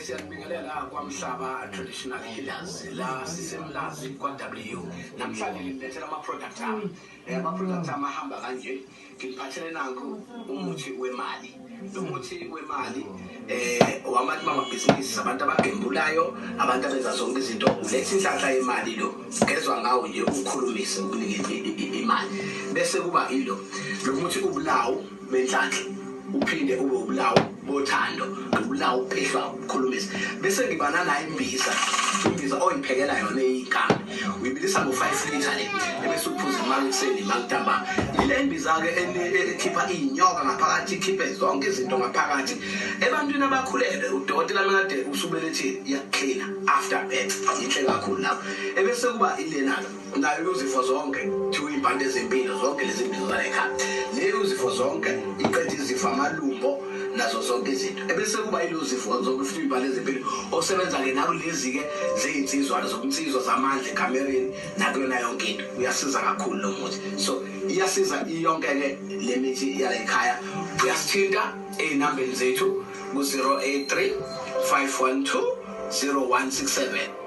Siyabingelela kwaMhlaba Traditional Healers la sisemlazi kwa-W. Namhlanje ngilethela ama-product ami. Ama-product ami ahamba kanje. Ngiphathele nanku umuthi wemali. Lo muthi wemali wabantu bamabhizinisi, abantu abagembulayo, abantu abenza zonke izinto. Uletha inhlanhla yemali lo. Gezwa ngawo nje ukukhulumise ukunika imali. Bese kuba ilo. Lo muthi ubulawu benhlanhla. Uphinde ube ubulawu bothando, ubulawu uphehla ukukhulumisa. Bese ngibana nayo imbiza oyiphekela yona eyigama. Uyibilisa ngo5 liters le. Ebese uphuza imali kuseni mangitamba. Ile imbiza ke ekhipha inyoka ngaphakathi, ikhiphe zonke izinto ngaphakathi. Ebantwini abakhulele udokotela manje usubelethi iyaclean after birth. Inhle kakhulu lapho. Ebese kuba ilena nayo uzifo zonke, thiwa impande ezempilo zonke lezi imbiza la ekhaya. Le uzifo zonke iqeda izifo amalumbo nazo zonke izinto. Ebese kuba ilozifo zonke futhi impande ezempilo osebenza ke naku lezi ke zeyinsizwa zokunsizwa zamandla ekamereni nakuyona yonke into. Uyasiza kakhulu lo muthi. So iyasiza iyonke ke le mithi yala ekhaya. Uyasithinta einambeni zethu ku 083 512 0167.